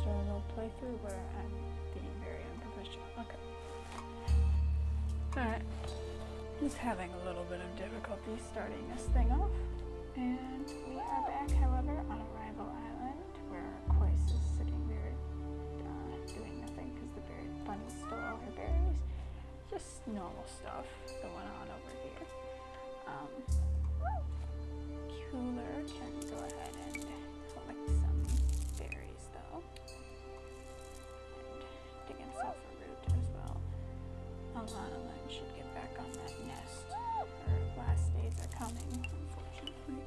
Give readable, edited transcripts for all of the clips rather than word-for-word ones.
a little playthrough where I'm being very unprofessional. Okay. Alright. Just having a little bit of difficulty starting this thing off. And we are back, however, on Arrival Island, where Quace is sitting there doing nothing because the bunny stole all her berries. Just normal stuff going on over here. Cooler can go ahead and collect some berries, though. And dig himself a root as well. Alana then should get back on that nest. Her last days are coming, unfortunately.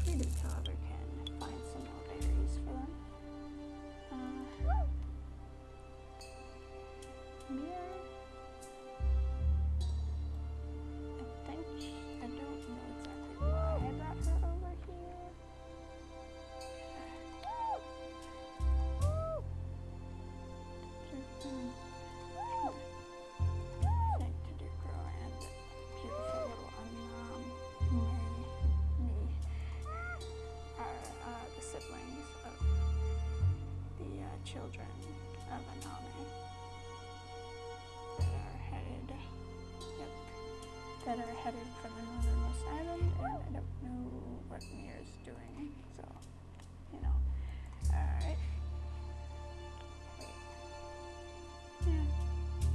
Pretty, however, can find some more berries for them. Yeah. I don't know exactly why I brought her over here. I think Tudukro and the beautiful little Mememe are the siblings of the children of Aname that are headed for the northernmost island, and I don't know what Mir's doing, so, you know. Alright. Yeah,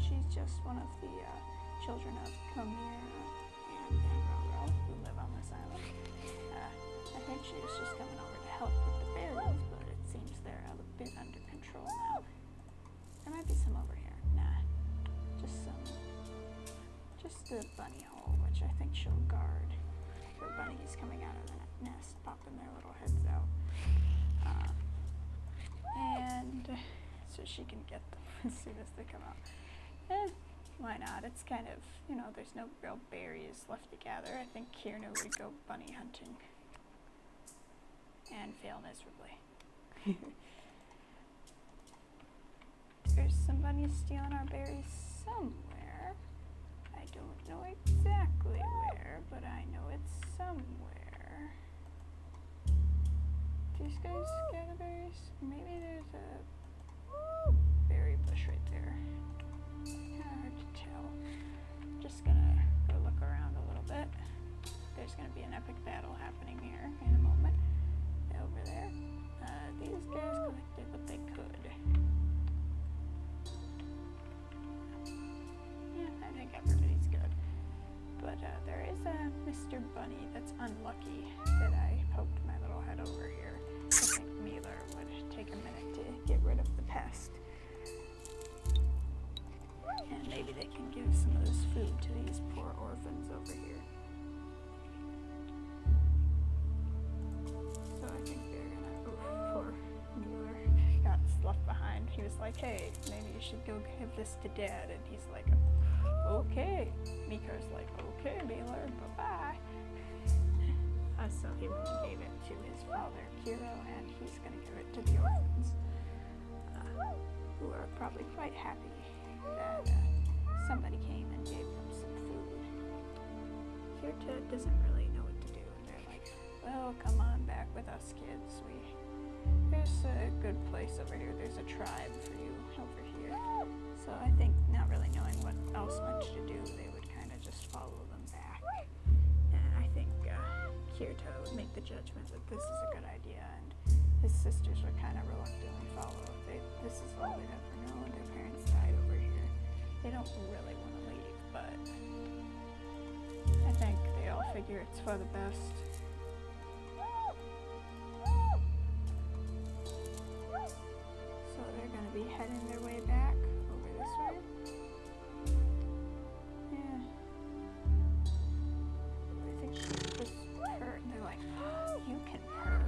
she's just one of the children of Komir and Roro, who live on this island. I think she was just coming over to help with the berries, but it seems they're a bit under control now. There might be some over here. Nah, just the bunny hole, which I think she'll guard. Her bunnies coming out of the nest, popping their little heads out. And so she can get them as soon as they come out. Why not? It's kind of, you know, there's no real berries left to gather. I think Kirro would go bunny hunting. And fail miserably. There's some bunnies stealing our berries somewhere. I don't know exactly where, but I know it's somewhere. These guys gather berries? Maybe there's a berry bush right there. Kind of hard to tell. Just gonna go look around a little bit. There's gonna be an epic battle happening here in a moment. Over there. These guys collected what they could. Yeah, I think everybody's good. But there is a Mr. Bunny that's unlucky that I poked my little head over here. I think Melur would take a minute to get rid of the pest. And maybe they can give some of this food to these poor orphans over here. So I think they're gonna, poor Melur got left behind. He was like, hey, maybe you should go give this to Dad. And he's like, okay. Mekar's like, okay, Melur, bye-bye. So he gave it to his father, Kirro, and he's gonna give it to the orphans, who are probably quite happy that somebody came and gave them some food. Kirro doesn't really know what to do, and they're like, well, come on back with us, kids. There's a good place over here. There's a tribe for you over here. So I think, not really knowing what else much to do, they would kind of just follow them back. And I think Kirro would make the judgment that this is a good idea, and his sisters would kind of reluctantly follow. This is all they'd ever known. Their parents died over here. They don't really want to leave, but I think they all figure it's for the best. So they're going to be heading their way back over this way. Yeah. I think she just purred. They're like, oh, you can purr.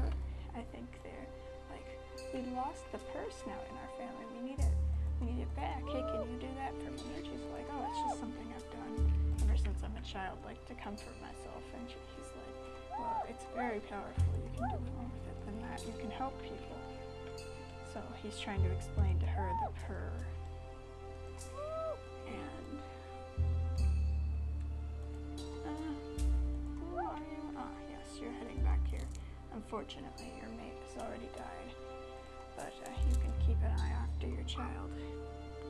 I think they're like, we lost the purse now in our family. We need it back. Hey, can you do that for me? And she's like, oh, it's just something I've done ever since I'm a child, like to comfort myself. And he's like, well, it's very powerful. You can do more with it than that. You can help people. So he's trying to explain to her the purr. And who are you? Ah, yes, you're heading back here. Unfortunately, your mate has already died, but you can keep an eye after your child.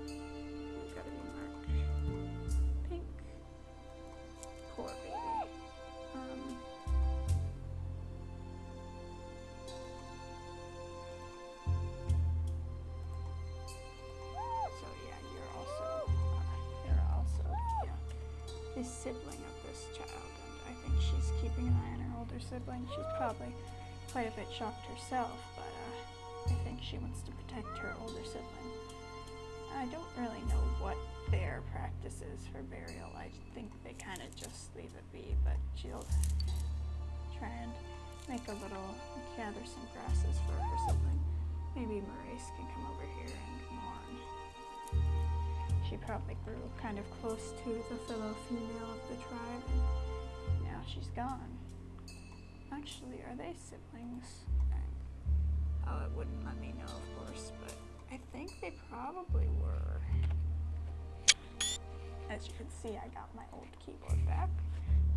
You've got to be marked pink. Poor baby. So yeah, you're also the sibling of this child, and I think she's keeping an eye on her older sibling. She's probably quite a bit shocked herself, but I think she wants to protect her older sibling. I don't really know what their practice is for burial. I think they kind of just leave it be, but she'll try and gather some grasses for her sibling. Maybe Maurice can come over here and mourn. She probably grew kind of close to the fellow female of the tribe, and now she's gone. Actually, are they siblings? Oh, it wouldn't let me know, of course, but I think they probably were. As you can see, I got my old keyboard back.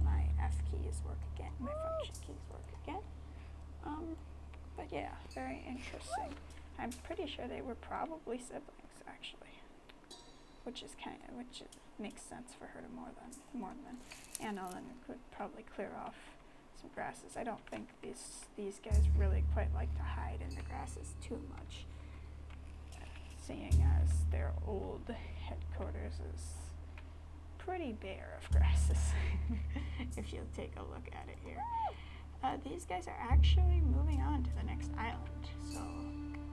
My F keys work again. My function keys work again. But yeah, very interesting. I'm pretty sure they were probably siblings, actually, which makes sense for her to mourn them. And Ellen could probably clear off some grasses. I don't think these guys really quite like to hide in the grasses too much, seeing as their old headquarters is pretty bare of grasses. If you'll take a look at it here. These guys are actually moving on to the next island, so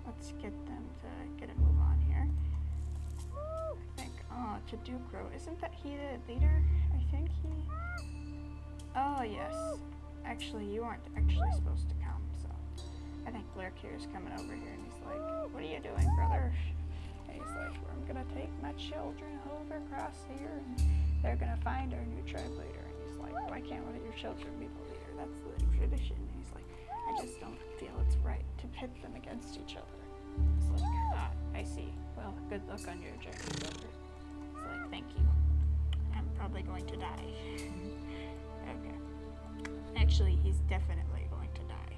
let's get them to get a move on here. I think, Tudukro, isn't that he the leader? I think he... Oh, yes. Actually, you aren't actually supposed to come, so I think Lurk here is coming over here, and he's like, what are you doing, brother? And he's like, I'm gonna take my children over across here, and they're gonna find our new tribe leader. And he's like, why can't one of your children be the leader? That's the tradition. And he's like, I just don't feel it's right to pit them against each other. It's like, I see. Well, good luck on your journey, brother. It's like, thank you. I'm probably going to die. Okay. Actually, he's definitely going to die.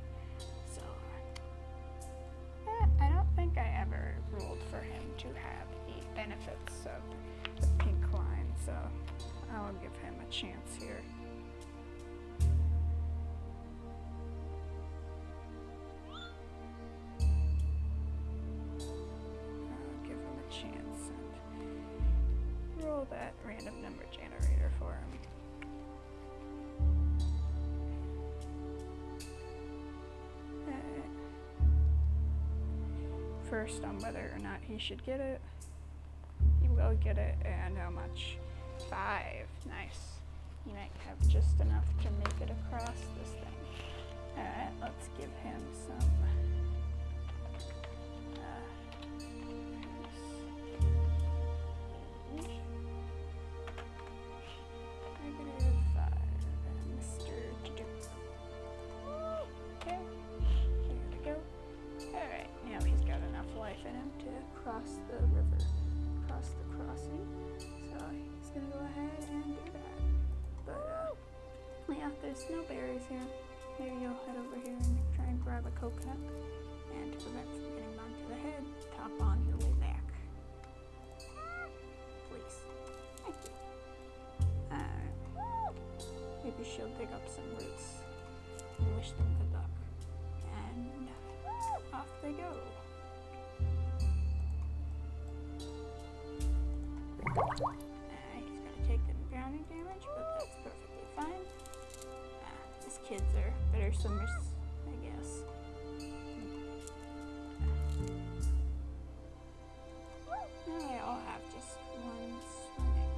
So, I don't think I ever ruled for him to have the benefits of the Pink Line, so I'll give him a chance here. I'll give him a chance and roll that random number generator for him. First on whether or not he should get it. He will get it, and how much? 5. Nice. He might have just enough to make it across this thing. Alright, let's give him some -5 and Mr. Tudukro. Okay, here we go. Alright, now he's got enough life in him to cross the river, cross the crossing, so he's gonna go ahead and do that. But, yeah, there's no berries here. Maybe you'll head over here and try and grab a coconut, and to prevent from getting bonked to the head, top on your way back. Please. Thank you. Maybe she'll dig up some roots and wish them good luck. And off they go. He's gonna take the drowning damage, but that's perfectly fine. These kids are better swimmers, I guess. They all have just one swimming.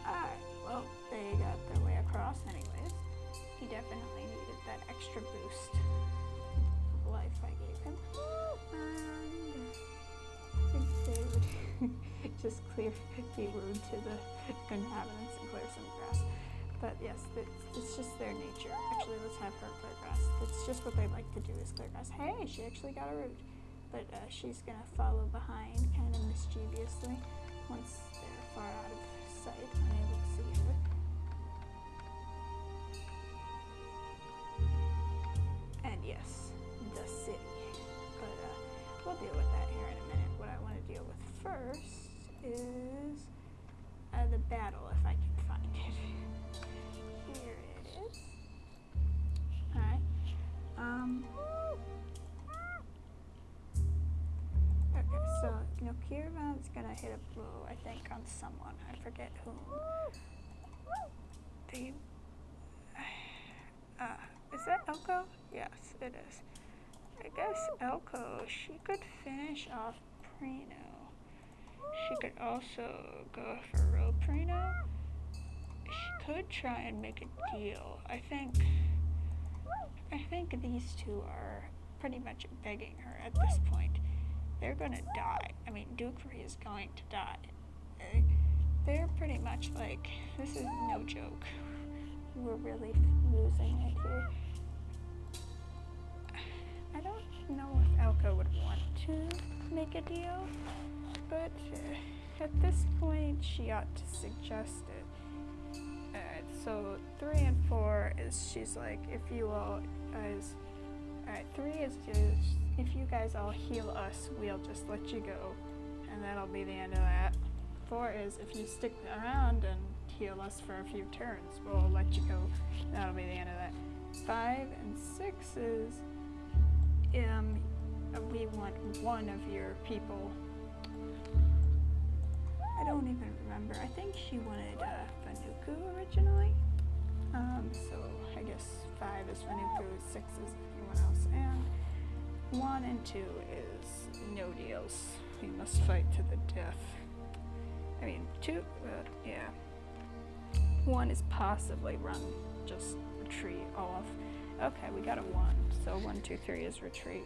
Alright, well, they got their way across anyways. He definitely needed that extra boost of life I gave him. And I think they would just be rude to the inhabitants and clear some grass. But yes, it's just their nature. Actually, let's have her clear grass. That's just what they like to do, is clear grass. Hey, she actually got a root. But she's gonna follow behind kind of mischievously once they're far out of sight, unable to see her. we'll deal with that here in a minute. What I want to deal with first is the battle, if I can find it. Here it is. Alright. Okay, so Nokirvan's gonna hit a blow, I think, on someone. I forget whom. Is that Elko? Yes, it is. I guess Elko, she could finish off Prino. She could also go for Roprino. She could try and make a deal. I think these two are pretty much begging her at this point. They're gonna die. I mean, Dukpri is going to die. They're pretty much like, this is no joke. We're really losing it here. I don't know if Elko would want to make a deal, but at this point, she ought to suggest it. So 3 and 4 is, she's like, if you all guys, 3 is just, if you guys all heal us, we'll just let you go, and that'll be the end of that. 4 is, if you stick around and heal us for a few turns, we'll let you go, that'll be the end of that. 5 and 6 is, we want one of your people. I don't even remember. I think she wanted Vanuku originally. So I guess 5 is Vanuku, 6 is anyone else, and 1 and 2 is no deals. We must fight to the death. I mean, 2, yeah. 1 is possibly run, just retreat off. Okay, we got a 1. So 1, 2, 3 is retreat.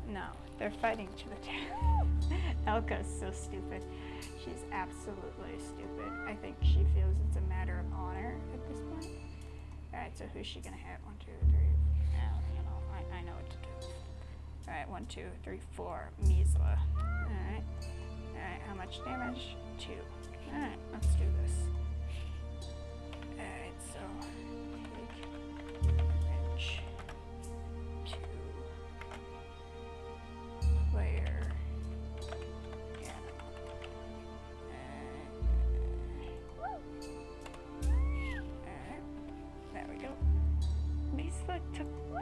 No, they're fighting to the death. Elko's so stupid. She's absolutely stupid. I think she feels it's a matter of honor at this point. Alright, so who's she gonna hit? 1, 2, 3. I know what to do. Alright, 1, 2, 3, 4. Misla. Alright. Alright, how much damage? 2. Alright, let's do this. Alright, so take damage. 2. Player.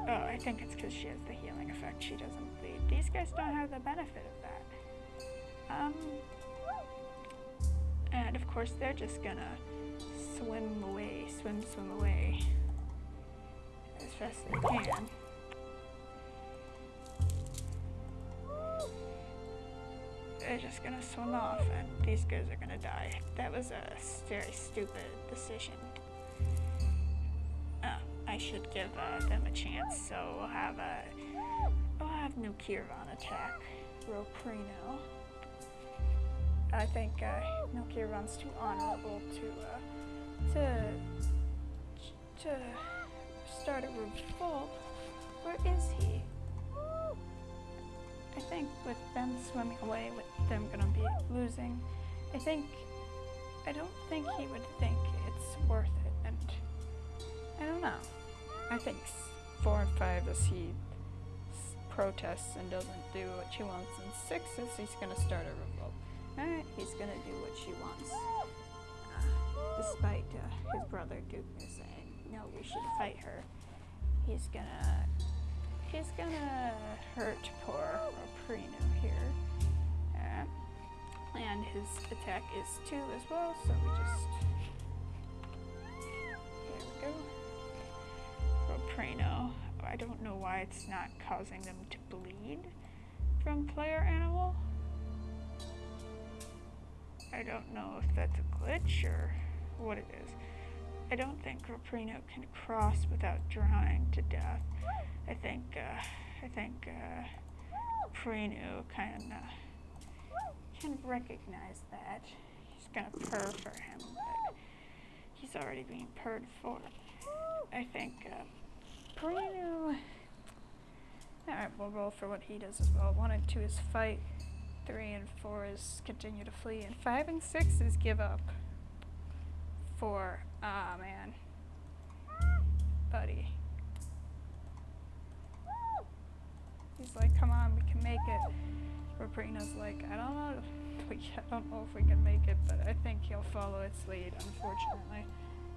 I think it's because she has the healing effect. She doesn't bleed. These guys don't have the benefit of that. And of course they're just gonna swim away as fast as they can. They're just gonna swim off, and these guys are gonna die. That was a very stupid decision. I should give them a chance, so we'll have Nokirvan attack Roprino. I think Nokirvan's too honorable to start a revolt. Where is he? I think with them swimming away, with them gonna be losing, I don't think he would think it's worth it, and I don't know. I think 4 and 5 is he protests and doesn't do what she wants, and 6 is he's gonna start a revolt. Alright, he's gonna do what she wants. Despite his brother Dukpri saying, no, we should fight her. He's gonna hurt poor Roprino here. And his attack is 2 as well, so we just, there we go. Roprino, I don't know why it's not causing them to bleed from player animal. I don't know if that's a glitch or what it is. I don't think Roprino can cross without drowning to death. I think Roprino can recognize that. He's gonna purr for him, but he's already being purred for. I think Roprino. Alright, we'll roll for what he does as well. 1 and 2 is fight. 3 and 4 is continue to flee. And 5 and 6 is give up. 4, man. Buddy. He's He's like, come on, we can make it. Roprino's like, I don't know if we can make it, but I think he'll follow its lead, unfortunately.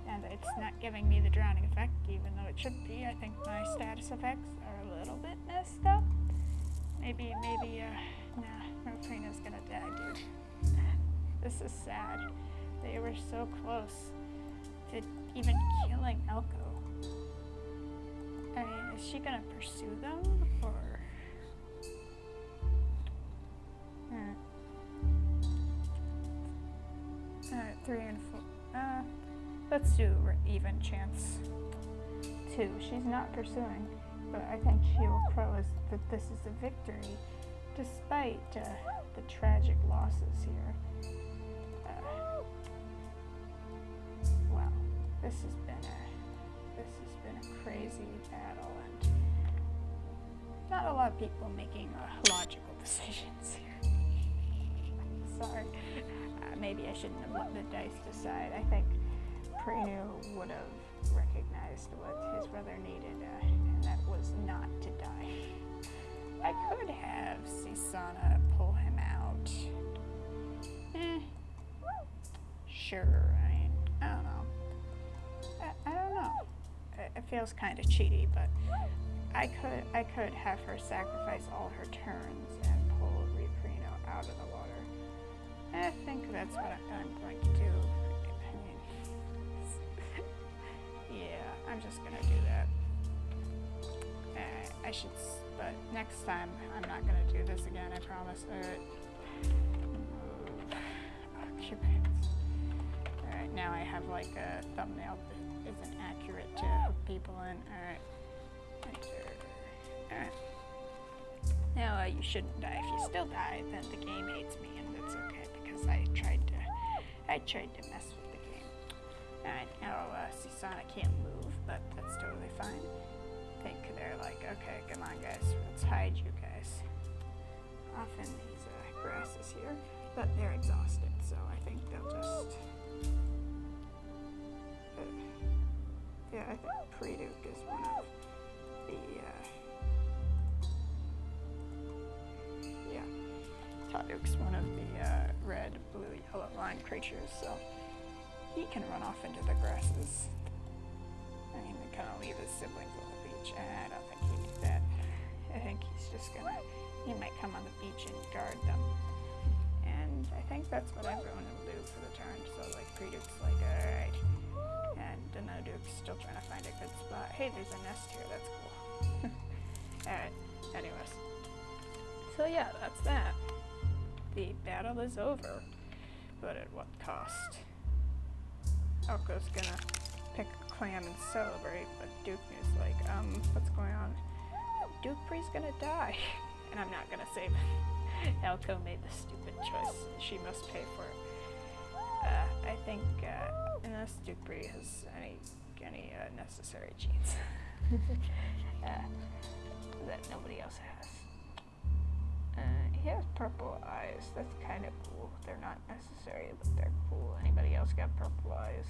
And it's not giving me the drowning effect, even though it should be. I think my status effects are a little bit messed up. Maybe, nah, Roprino's gonna die, dude. This is sad. They were so close to even killing Elko. I mean, is she gonna pursue them, or? Alright, 3 and 4. Let's do even chance 2. She's not pursuing, but I think she will crow that this is a victory, despite the tragic losses here. Wow, this has been a crazy battle, and not a lot of people making logical decisions here. Sorry. Maybe I shouldn't have let the dice decide. I think Roprinu would have recognized what his brother needed, and that was not to die. I could have Siisana pull him out. Sure, I mean, I don't know. I don't know. It feels kind of cheaty, but I could have her sacrifice all her turns and pull Roprino out of the water. I think that's what I'm going to do. I mean, yeah, I'm just going to do that. I should, but next time I'm not going to do this again, I promise. Occupants. Alright, now I have like a thumbnail that isn't accurate to hook people in. Alright. Enter. Alright. Now you shouldn't die. If you still die, then the game hates me, and that's okay. I tried to mess with the game. Alright, now Siisana can't move, but that's totally fine. I think they're like, okay, come on guys, let's hide you guys. Off in these grasses here, but they're exhausted, so I think they'll just... yeah, I think Purred is one of the... Tudukro's one of the red, blue, yellow line creatures, so he can run off into the grasses. I mean, they kind of leave his siblings on the beach. I don't think he'd do that. I think he's just gonna, he might come on the beach and guard them. And I think that's what everyone will do for the turn, so like Purred's like, alright. And Nokirvan's still trying to find a good spot. Hey, there's a nest here, that's cool. Alright, anyways. So yeah, that's that. The battle is over, but at what cost? Elko's gonna pick a clam and celebrate, but Dukpri's like, what's going on? Oh, Dukpri's gonna die, and I'm not gonna save him. Elko made the stupid choice. She must pay for it. I think, unless Dukpri has any necessary genes that nobody else has. He has purple eyes. That's kind of cool. They're not necessary, but they're cool. Anybody else got purple eyes?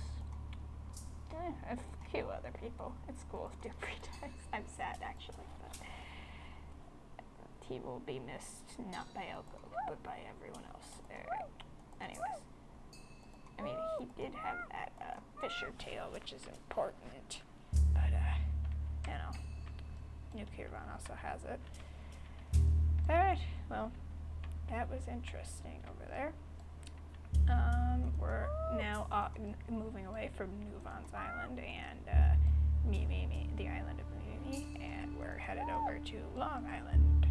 A few other people. It's cool if Dukpri dies. I'm sad, actually, but he will be missed, not by Elko, but by everyone else. Alright. Anyways. I mean, he did have that fisher tail, which is important, but, you know, Nokirvan also has it. Alright, well, that was interesting over there. We're now moving away from Nuvan's island and Mememe, the island of Mememe, and we're headed over to Long Island.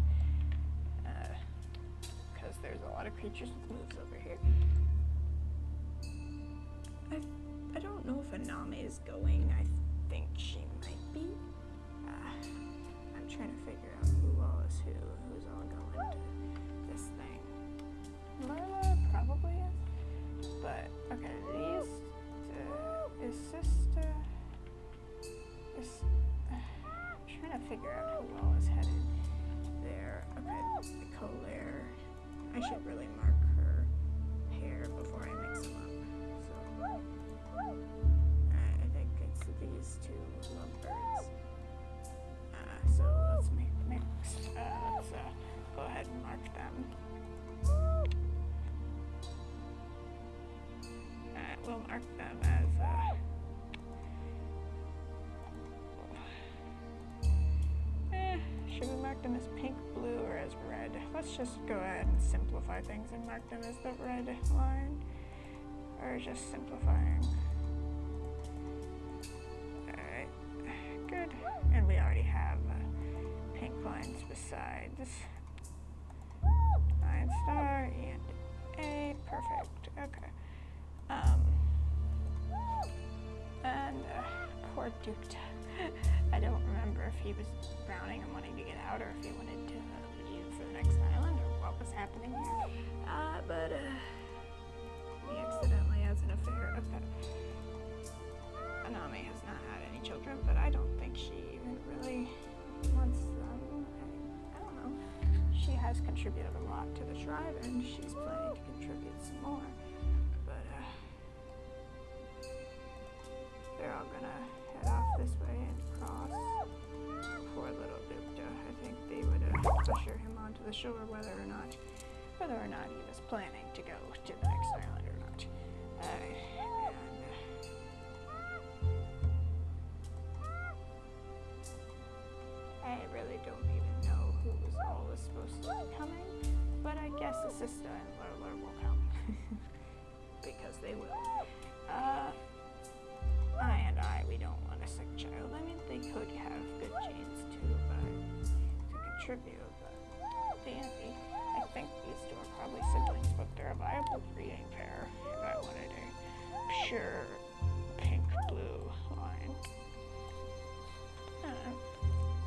Because there's a lot of creatures with moves over here. I don't know if Aname is going. I think she might be. I'm trying to figure out who all is who's all going to this thing. Lola probably is. But, okay, these, is this, I'm trying to figure out who all is headed there. Okay, Colère. I should really mark her hair before I mix them up. So, I think it's these two. mark them as pink, blue, or as red? Let's just go ahead and simplify things and mark them as the red line. Or just simplifying. Alright, good. And we already have pink lines besides. Line star and A, perfect, okay. And poor Duke. I don't remember if he was drowning and wanting to get out or if he wanted to leave for the next island or what was happening here. But he accidentally has an affair. Okay. Anami has not had any children, but I don't think she even really wants them. I don't know. She has contributed a lot to the tribe and she's planning to contribute some more. But they're all gonna head off this way and cross. Poor little Dukta. I think they would usher him onto the shore whether or not he was planning to go to the next island or not. I really don't even know who was supposed to be coming, but I guess Siisana and Melur will come. Because they will. We don't want a sick child. I mean, they could have good genes too, to contribute, but dandy. I think these two are probably siblings, but they're a viable breeding pair if I wanted a pure pink-blue line.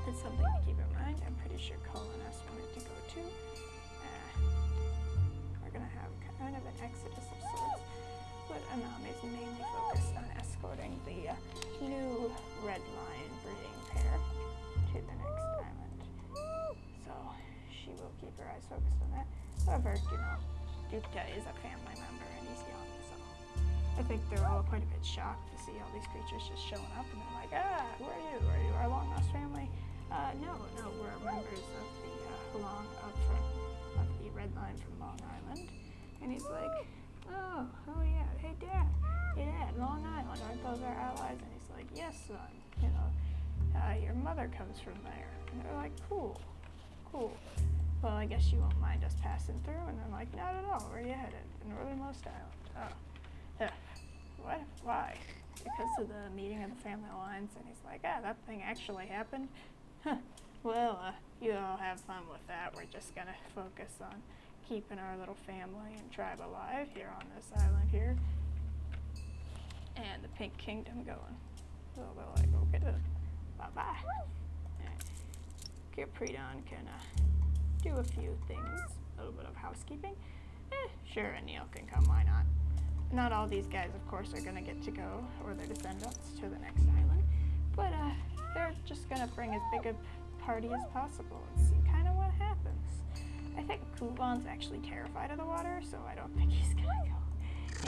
It's something to keep in mind. I'm pretty sure Coloness wanted to go too. We're gonna have kind of an exodus of sorts, but Anami's mainly focused on escorting the new red line breeding pair to the next island. So she will keep her eyes focused on that. However, Dukta is a family member and he's young, so I think they're all quite a bit shocked to see all these creatures just showing up and they're like, who are you? Are you our long lost family? No, we're members of the red line from Long Island. And he's like, oh yeah, hey Dad, Long Island, aren't those our allies? And he's like, yes, son, your mother comes from there. And they're like, cool. Well, I guess you won't mind us passing through. And they're like, not at all, where are you headed? Northernmost Island. Oh, what? Why? Because of the meeting of the family lines. And he's like, that thing actually happened? Well, you all have fun with that. We're just gonna focus on keeping our little family and tribe alive here on this island here. And the Pink Kingdom going. So they're like, okay, bye-bye. Roprino can do a few things, a little bit of housekeeping. Sure, and Neil can come, why not? Not all these guys, of course, are gonna get to go, or their descendants, to the next island. But they're just gonna bring as big a party as possible and see kind of what happens. I think Kuvan's actually terrified of the water, so I don't think he's gonna go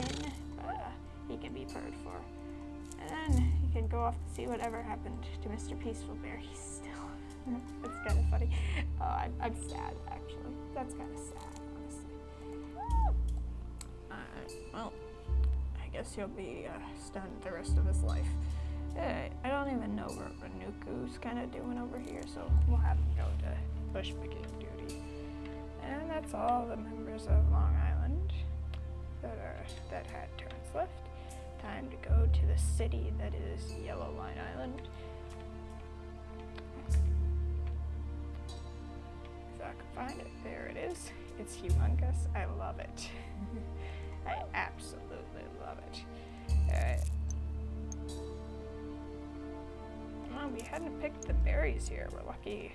in, but he can be purred for. And then he can go off to see whatever happened to Mr. Peaceful Bear. He's still, it's kind of funny. I'm sad, actually. That's kind of sad, honestly. Well, I guess he'll be stunned the rest of his life. I don't even know what Renuku's kind of doing over here, so we'll have him go to bush picking duty. And that's all the members of Long Island that had turns left. Time to go to the city that is Yellow Line Island. If I can find it, there it is. It's humongous. I love it. I absolutely love it. Alright. Well, we hadn't picked the berries here. We're lucky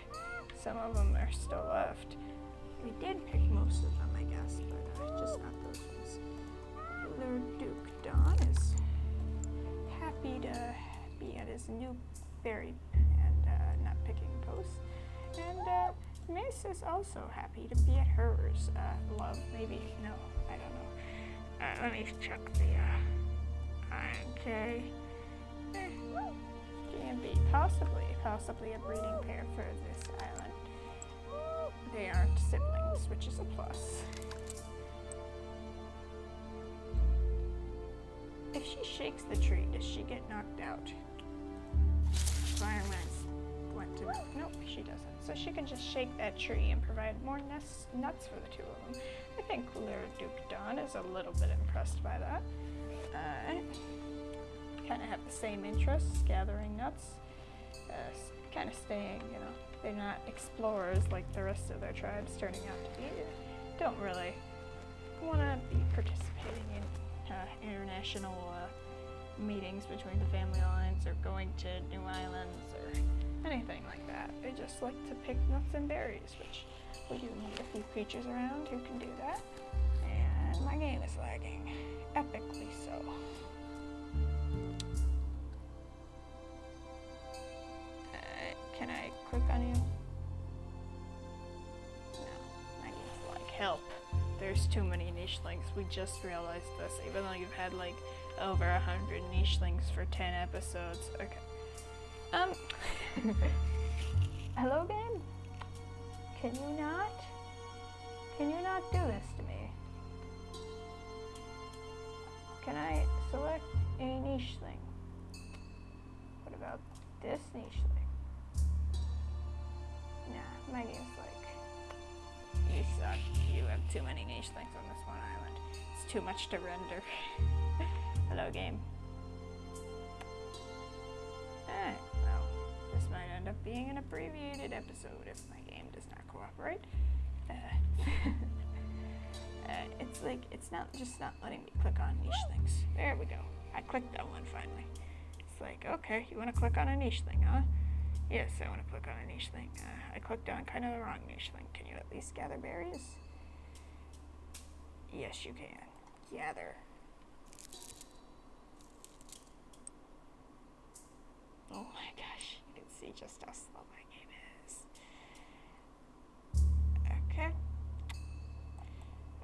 some of them are still left. We did pick most of them, I guess, but just not those ones. Their Duke Don is happy to be at his new berry and not picking post. And Mace is also happy to be at hers. Love, maybe, no, I don't know. Let me check the okay. G&B, possibly a breeding pair for this island. They aren't siblings, which is a plus. If she shakes the tree, does she get knocked out? Fireman's went to nope, she doesn't. doesn't. So she can just shake that tree and provide more nuts for the two of them. I think Duke Dawn is a little bit impressed by that. Kind of have the same interests, gathering nuts, kind of staying, you know, they're not explorers like the rest of their tribes turning out to be. Don't really want to be participating in international meetings between the family lines or going to new islands or anything like that. They just like to pick nuts and berries, which we do need a few creatures around who can do that. And my game is lagging, epically so. Can I click on you? No, my game's like, help. There's too many nichelings. We just realized this, even though you've had like over 100 nichelings for 10 episodes. Okay. Hello, game? Can you not do this to me? Can I select a nicheling? What about this nicheling? Nah, my game's like, you suck. You have too many nichelings on this one island. It's too much to render. Hello, game. Alright, well, this might end up being an abbreviated episode if my game does not cooperate. It's like, it's not letting me click on nichelings. There we go. I clicked on one finally. It's like, okay, you want to click on a nicheling, huh? Yes, I want to click on a nicheling. I clicked on kind of the wrong nicheling. Can you at least gather berries? Yes, you can. Gather. Oh my gosh, you can see just how slow my game is. Okay.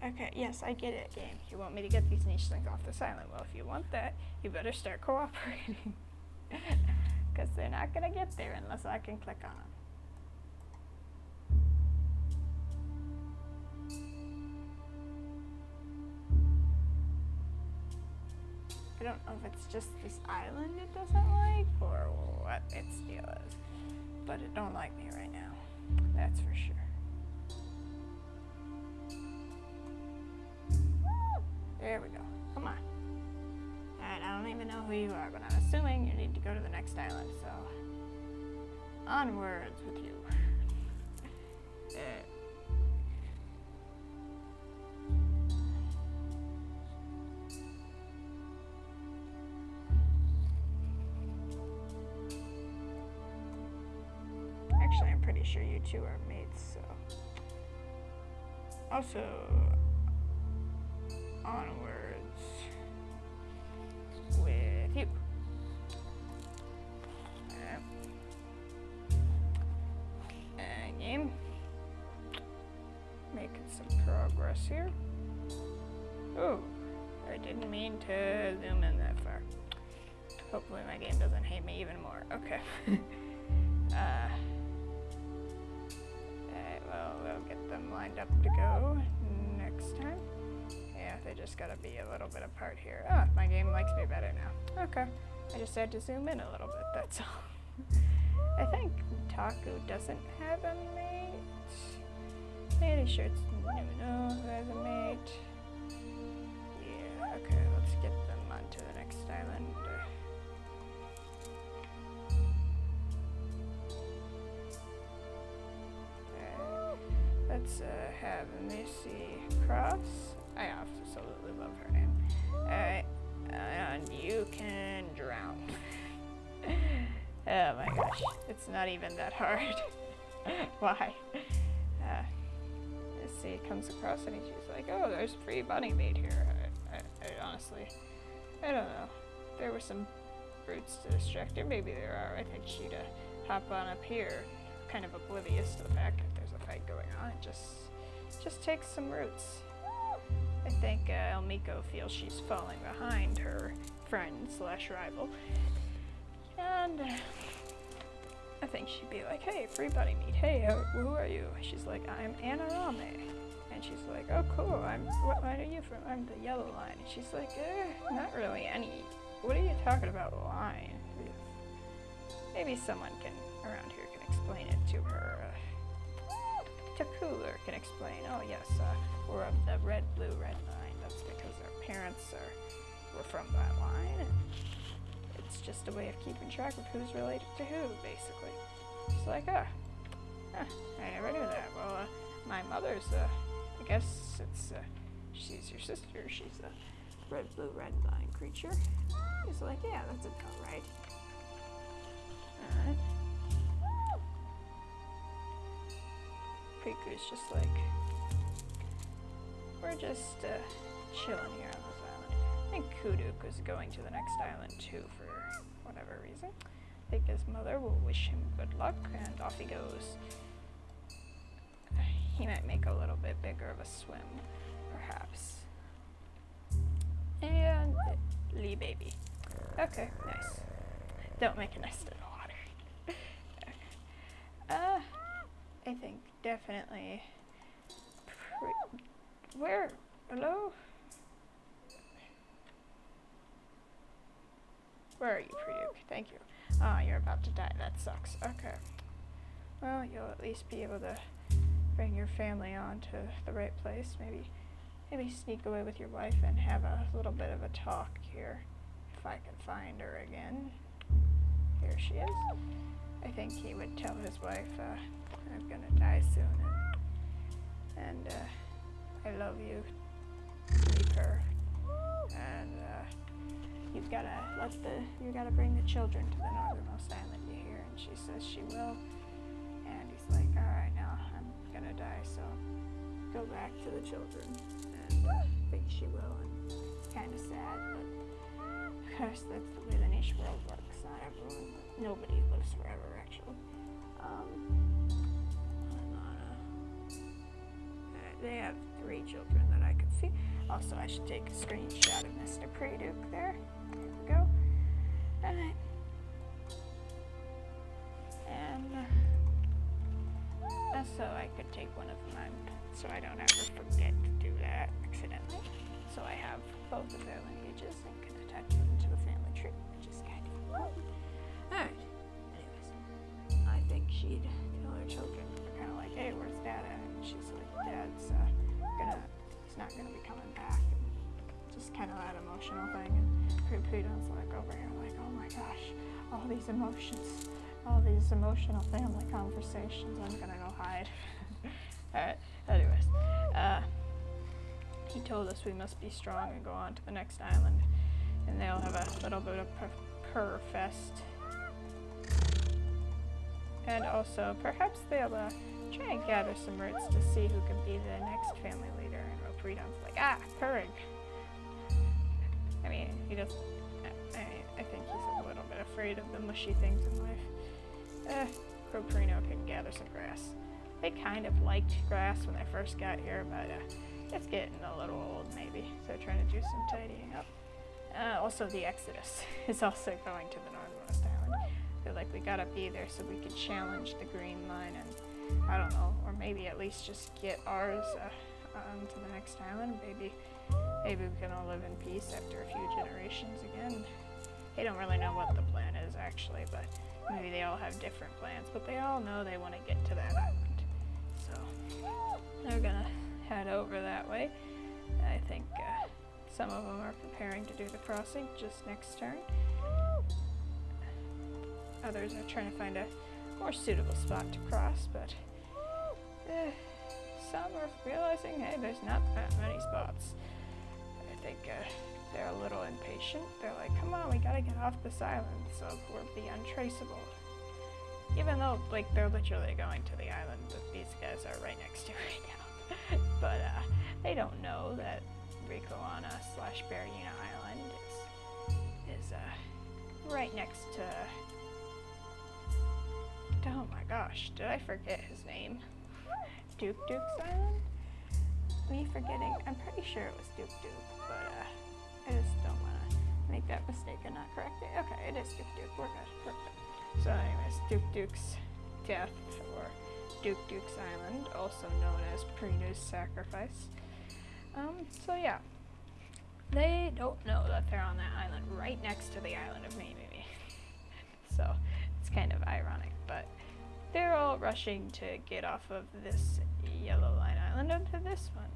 Okay, yes, I get it, game. You want me to get these nichelings off this island. Well, if you want that, you better start cooperating. Because they're not going to get there unless I can click on them. I don't know if it's just this island it doesn't like or what its deal is. But it don't like me right now. That's for sure. There we go. Come on. Alright, I don't even know who you are, but I'm assuming you need to go to the next island, so onwards with you. Actually, I'm pretty sure you two are mates, so. Also, onwards with you. Game. Making some progress here. Oh, I didn't mean to zoom in that far. Hopefully my game doesn't hate me even more. Okay. Well, we'll get them lined up to go next time. Yeah, they just gotta be a little bit apart here. Ah, my game likes me better now. Okay, I just had to zoom in a little bit, that's all. I think Taku doesn't have a mate. Pretty sure it's Nuno who has a mate. Yeah, okay, let's get them onto the next island. Let's have Missy Cross. I absolutely love her name. Alright, and you can drown. Oh my gosh, it's not even that hard. Why? Missy comes across and she's like, oh, there's free bunny bait here. I honestly, I don't know. There were some fruits to distract her. Maybe there are. I think she'd hop on up here, kind of oblivious to the fact that there's a fight going on. It just takes some roots. I think Elmiko feels she's falling behind her friend/rival. And I think she'd be like, hey, free bunny meat. Hey, who are you? She's like, I'm Anarame. And she's like, oh, cool. What line are you from? I'm the yellow line. And she's like, not really any. What are you talking about, line? maybe someone around here can explain it to her. Cooler can explain. Oh yes, we're of the red line. That's because our parents were from that line. And it's just a way of keeping track of who's related to who, basically. It's like, I never knew that. Well, my mother's, I guess she's your sister. She's a red line creature. He's like, yeah, that's about right. Alright. Priku's just like, we're just chilling here on this island. I think Kuduk was going to the next island too for whatever reason. I think his mother will wish him good luck, and off he goes. He might make a little bit bigger of a swim, perhaps. And Lee baby. Okay, nice. Don't make a nest in the water. I think definitely. Where? Hello? Where are you, Pruduk? Thank you. Ah, you're about to die. That sucks. Okay. Well, you'll at least be able to bring your family on to the right place. Maybe sneak away with your wife and have a little bit of a talk here. If I can find her again. Here she is. I think he would tell his wife, I'm gonna die soon, and I love you. Leave her. And you gotta bring the children to the northernmost island, you hear? And she says she will. And he's like, alright, now I'm gonna die, so go back to the children. And I think she will, and it's kinda sad, but of course that's the way the niche world works. Not everyone, nobody lives forever, actually. They have 3 children that I could see. Also, I should take a screenshot of Mr. Pruduk there. There we go. Alright. And so I could take one of mine, so I don't ever forget to do that accidentally. So I have both of their lineages and can attach them to the family tree, which is kind of fun. Alright. Anyways, I think she'd tell her children. They're kind of like, hey, where's Dad at? And she's like, Dad's he's not gonna be coming back. And just kind of that emotional thing. And Pruduk's like over here, like, oh my gosh, all these emotions, all these emotional family conversations. I'm gonna go hide. Alright. Anyways, he told us we must be strong and go on to the next island, and they'll have a little bit of purr fest. And also, perhaps they'll try and gather some roots to see who can be the next family leader. And Roprino's like, purring. I mean, he doesn't. I think he's a little bit afraid of the mushy things in life. Roprino can gather some grass. They kind of liked grass when they first got here, but it's getting a little old, maybe. So trying to do some tidying up. Also, the Exodus is also going to the northernmost island. They're like, we gotta be there so we can challenge the Green Line, and I don't know, or maybe at least just get ours onto the next island. Maybe we can all live in peace after a few generations again. They don't really know what the plan is actually, but maybe they all have different plans. But they all know they want to get to that island, so they're gonna head over that way. I think some of them are preparing to do the crossing just next turn. Others are trying to find a more suitable spot to cross, but some are realizing, hey, there's not that many spots. I think they're a little impatient. They're like, come on, we gotta get off this island so we'll be untraceable. Even though, like, they're literally going to the island that these guys are right next to right now. But they don't know that Rekoana-Bearyena Island is right next to... Oh my gosh, did I forget his name? Duk's Island? Me forgetting, I'm pretty sure it was Duk, but I just don't want to make that mistake and not correct it. Okay, it is Duk, we're good. So anyways, Duk's death, or Duk's Island, also known as Prinu's sacrifice. So yeah, they don't know that they're on that island right next to the Island of Mememe. So It's kind of ironic, but they're all rushing to get off of this Yellow Line Island onto this one.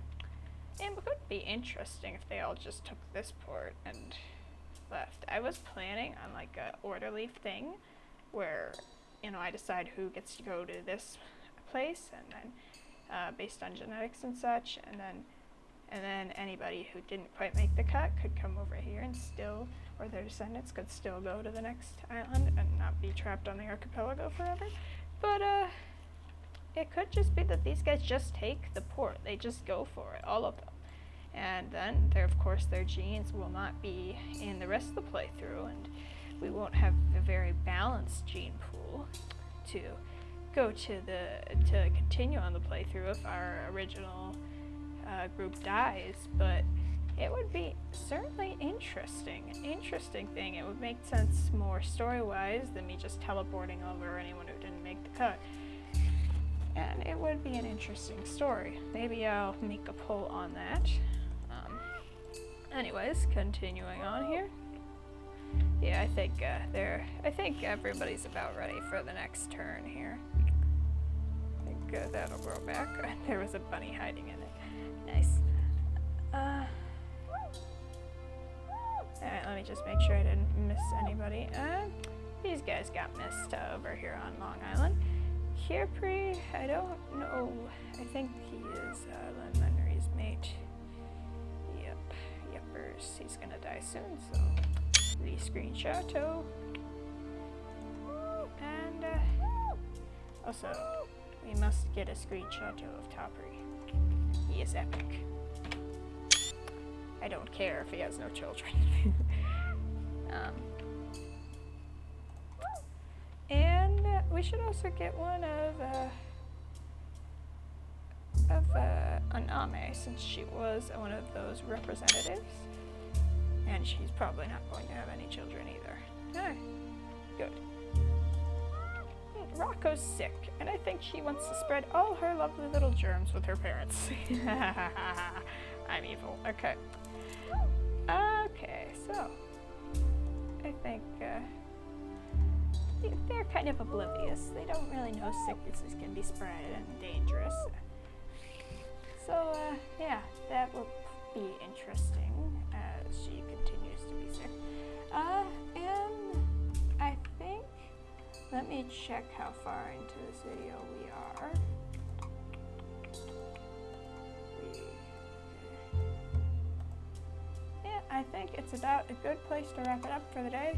It would be interesting if they all just took this port and left. I was planning on like a orderly thing where, you know, I decide who gets to go to this place, and then based on genetics and such, and then anybody who didn't quite make the cut could come over here and still, or their descendants could still go to the next island and not be trapped on the archipelago forever. But it could just be that these guys just take the port. They just go for it, all of them. And then, of course, their genes will not be in the rest of the playthrough, and we won't have a very balanced gene pool to go to continue on the playthrough if our original group dies. But it would be certainly interesting thing. It would make sense more story-wise than me just teleporting over anyone who didn't make the cut. And it would be an interesting story. Maybe I'll make a poll on that. Anyways, continuing on here. Yeah, I think everybody's about ready for the next turn here. I think that'll grow back. There was a bunny hiding in it. Nice. Alright, let me just make sure I didn't miss anybody. These guys got missed over here on Long Island. Dukpri, I don't know. I think he is Lenry's mate. Yep, yuppers. He's gonna die soon, so re-screenshot. And also, we must get a screenshot of Dukpri. He is epic. I don't care if he has no children. And we should also get one of Aname, since she was one of those representatives. And she's probably not going to have any children either. Alright, good. Rocco's sick, and I think she wants to spread all her lovely little germs with her parents. I'm evil. Okay. Okay, so I think they're kind of oblivious. They don't really know sicknesses can be spread and dangerous. So yeah, that will be interesting as she continues to be sick. And I think, let me check how far into this video we are. Yeah, I think it's about a good place to wrap it up for the day.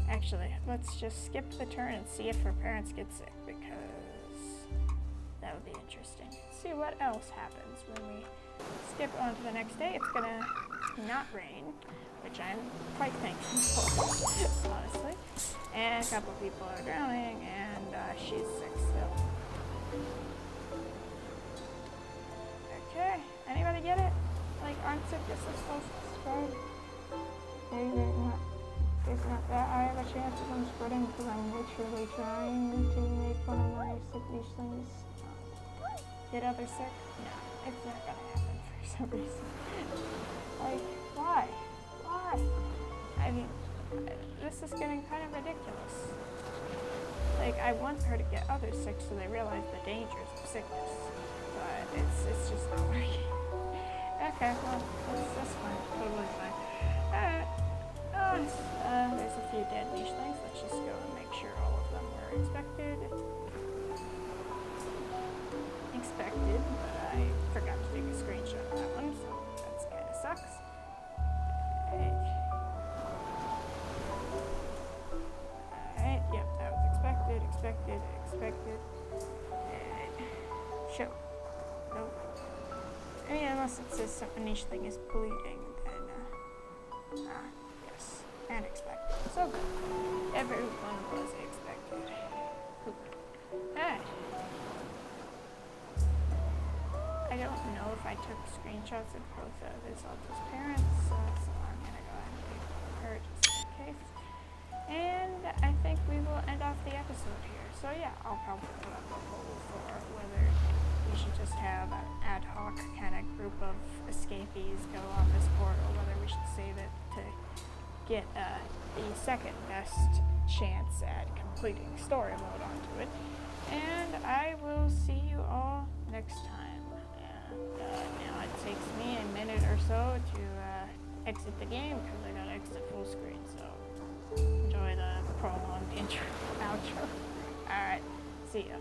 Actually, let's just skip the turn and see if her parents get sick, because that would be interesting. See what else happens when we skip on to the next day. It's gonna not rain, which I'm quite thankful for, honestly. And a couple people are drowning, and she's sick still. Okay, anybody get it? Like, aren't sicknesses supposed to spread? It's not that I have a chance of them spreading because I'm literally trying to make one of my sick things get others sick. No, it's not gonna happen for some reason. Like, why? Why? I mean, this is getting kind of ridiculous. Like, I want her to get others sick so they realize the dangers of sickness, but it's just not working. Okay, well, that's fine. Totally fine. Alright. There's a few dead leashlings. Let's just go and make sure all of them were expected. But I forgot to take a screenshot of that one, so that kind of sucks. Alright, yep, that was expected. Alright, show. Nope. I mean, unless it says some niche thing is bleeding, then, yes, and expected. So good. Everyone was expected. Alright. I don't know if I took screenshots of both of Isalta's parents, so I'm gonna go ahead and leave her just in case. And I think we will end off the episode here. So yeah, I'll probably put up a poll for whether we should just have an ad hoc kind of group of escapees go on this port, or whether we should save it to get the second best chance at completing story mode onto it. And I will see you all next time. And now it takes me a minute or so to exit the game because I gotta exit full screen. So enjoy the prolonged intro, outro. Alright, see ya.